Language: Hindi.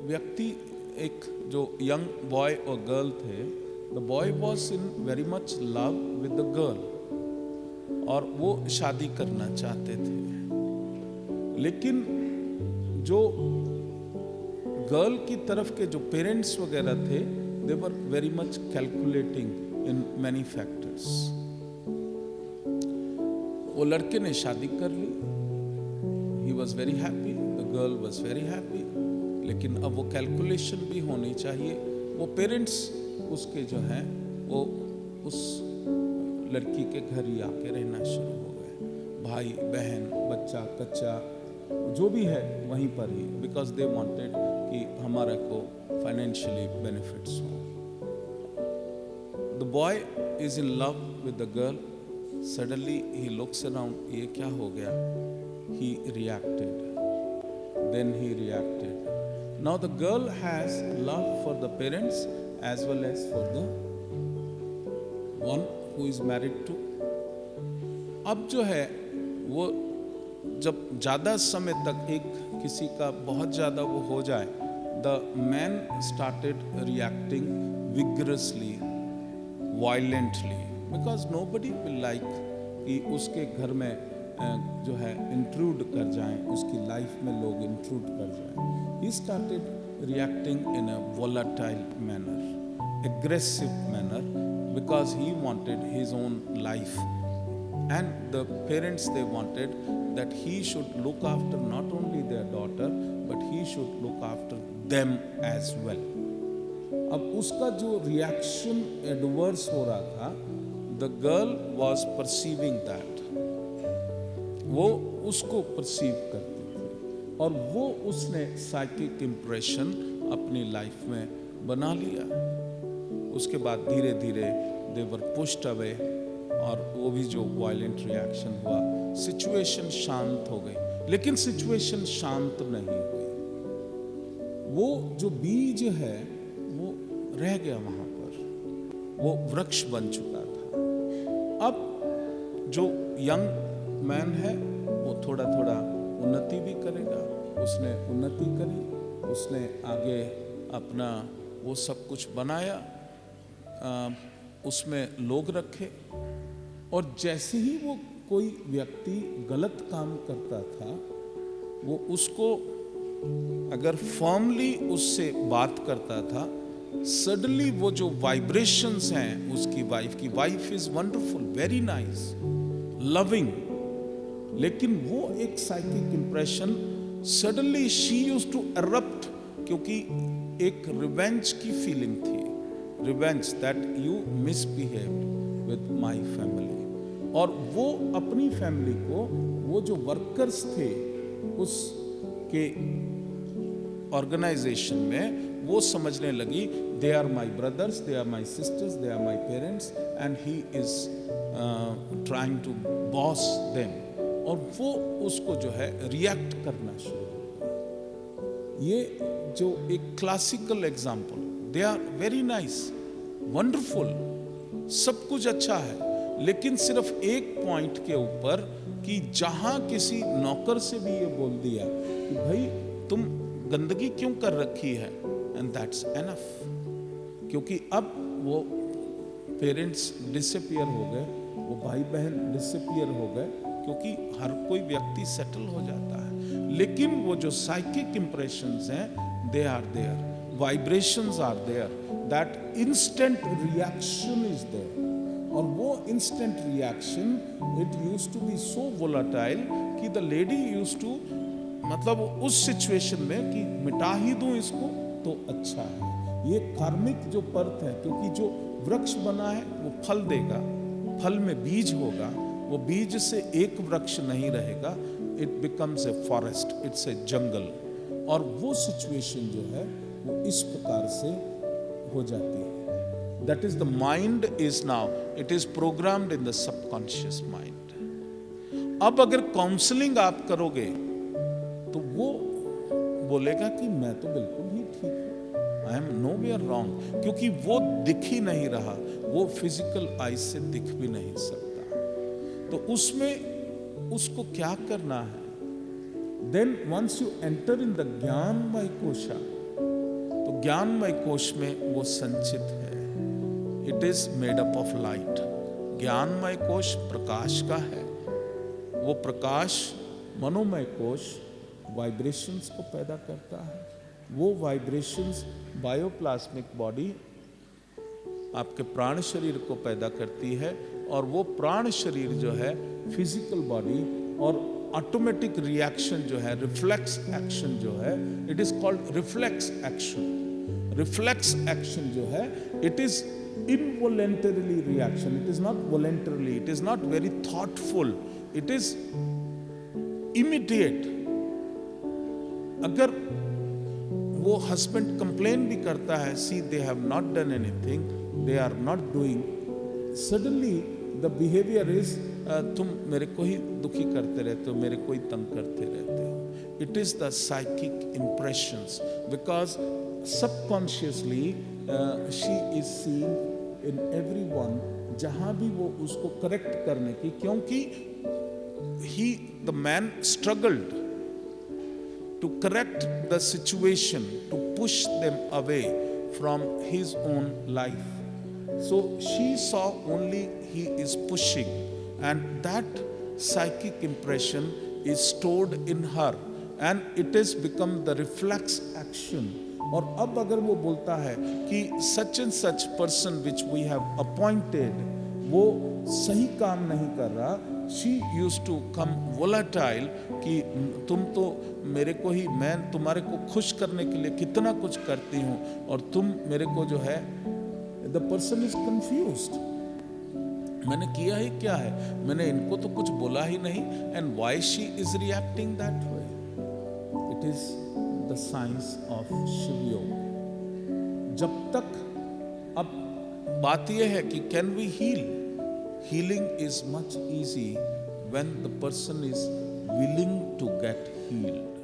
व्यक्ति, एक जो यंग बॉय और गर्ल थे, the boy was in very much love with the girl और वो शादी करना चाहते थे, लेकिन जो गर्ल की तरफ के जो पेरेंट्स वगैरह थे, they were very much calculating in many factors. वो लड़के ने शादी कर ली, he was very happy, the girl was very happy, लेकिन अब वो कैलकुलेशन भी होनी चाहिए। वो पेरेंट्स उसके जो हैं वो उस लड़की के घर ही आके रहना शुरू हो गए, भाई बहन बच्चा कच्चा जो भी है वहीं पर ही, बिकॉज दे वांटेड कि हमारा को फाइनेंशियली बेनिफिट्स हो। The boy is in love with the girl, suddenly he looks around, ये क्या हो गया? ही reacted, then he reacted. Now the girl has love for the parents as well as for the one who is married to. अब जो है वो जब ज़्यादा समय तक एक किसी का बहुत ज़्यादा वो हो जाए, the man started reacting vigorously, violently, because nobody will like कि उसके घर में जो है इंट्रूड कर जाएं, उसकी लाइफ में लोग इंट्रूड कर जाएं। He started reacting in a volatile manner, aggressive manner, because he wanted his own life, and the parents, they wanted that he should look after not only their daughter but he should look after them as well. अब उसका जो रिएक्शन एडवर्स हो रहा था, the girl was perceiving that, वो उसको परसीव करती थी और वो उसने साइकिक इम्प्रेशन अपनी लाइफ में बना लिया। उसके बाद धीरे धीरे दे वर पुश्ड अवे और वो भी जो वायलेंट रिएक्शन हुआ, सिचुएशन शांत हो गई, लेकिन सिचुएशन शांत नहीं हुई। वो जो बीज है वो रह गया वहां पर, वो वृक्ष बन चुका था। अब जो यंग मैन है वो थोड़ा थोड़ा उन्नति भी करेगा, उसने उन्नति करी, उसने आगे अपना वो सब कुछ बनाया, उसमें लोग रखे, और जैसे ही वो कोई व्यक्ति गलत काम करता था, वो उसको अगर फर्मली उससे बात करता था, सडनली वो जो वाइब्रेशंस हैं उसकी wife is wonderful, very nice, loving, लेकिन वो एक psychic impression, suddenly she used to erupt, क्योंकि एक रिवेंज की फीलिंग थी, revenge that you misbehaved with my family, और वो अपनी फैमिली को, वो जो वर्कर्स थे उसके ऑर्गेनाइजेशन में, वो समझने लगी they are my brothers, they are my sisters, they are my parents, and he is trying to boss them, और वो उसको जो है रिएक्ट करना शुरू हो। ये जो एक classical example, they are very nice, wonderful, सब कुछ अच्छा है, लेकिन सिर्फ एक पॉइंट के ऊपर कि जहां किसी नौकर से भी ये बोल दिया कि भाई तुम गंदगी क्यों कर रखी है, एंड दैट्स एनफ, क्योंकि अब वो पेरेंट्स डिसअपियर हो गए, वो भाई बहन डिसअपियर हो गए, क्योंकि हर कोई व्यक्ति सेटल हो जाता है, लेकिन वो जो साइकिक इंप्रेशंस हैं, they are there, vibrations are there, that instant reaction is there, और वो instant reaction, it used to be so volatile कि द लेडी यूज्ड टू, मतलब उस सिचुएशन में कि मिटा ही दूं इसको तो अच्छा है। ये कार्मिक जो पर्थ है, क्योंकि जो वृक्ष बना है वो फल देगा, फल में बीज होगा, वो बीज से एक वृक्ष नहीं रहेगा, it becomes a forest, it's a jungle, और वो सिचुएशन जो है वो इस प्रकार से हो जाती है। That is the mind is now, it is programmed in the subconscious mind. अब अगर काउंसलिंग आप करोगे तो वो बोलेगा कि मैं तो बिल्कुल ही ठीक हूं, आई एम नोवेयर रॉन्ग, क्योंकि वो दिख ही नहीं रहा, वो फिजिकल आई से दिख भी नहीं सकता। तो उसमें उसको क्या करना है? Then once you enter in the ज्ञानमय कोशा, ज्ञानमय कोश में वो संचित है। It is made up of light. ज्ञानमय कोश प्रकाश का है। वो प्रकाश मनोमय कोश वाइब्रेशंस को पैदा करता है। वो वाइब्रेशंस बायोप्लाज्मिक बॉडी आपके प्राण शरीर को पैदा करती है, और वो प्राण शरीर जो है फिजिकल बॉडी और ऑटोमेटिक रिएक्शन जो है, रिफ्लेक्स एक्शन जो है, it is called reflex action. Reflex action जो है, it is involuntarily reaction, it is not voluntarily, it is not very thoughtful, it is immediate. अगर वो हस्बैंड कंप्लेन भी करता है, see they have not done anything, they are not doing, suddenly the behavior is तुम मेरे को ही दुखी करते रहते हो, मेरे को ही तंग करते रहते हो। It is the psychic impressions, because subconsciously she is seeing in everyone, जहाँ भी वो उसको करेक्ट करने की, क्योंकि the man struggled to correct the situation, to push them away from his own life. So she saw only he is pushing, and that psychic impression is stored in her, and it has become the reflex action. और अब अगर वो बोलता है कि such and such person which we have appointed वो सही काम नहीं कर रहा, she used to come volatile कि तुम तो मेरे को ही, मैं तुम्हारे को खुश करने के लिए कितना कुछ करती हूँ, और तुम मेरे को जो है, the person is confused. मैंने किया ही क्या है, मैंने इनको तो कुछ बोला ही नहीं, and why she is reacting that way? It is the science of Shiv Yoga. जब तक, अब बात यह है कि can we heal? Healing is much easy when the person is willing to get healed.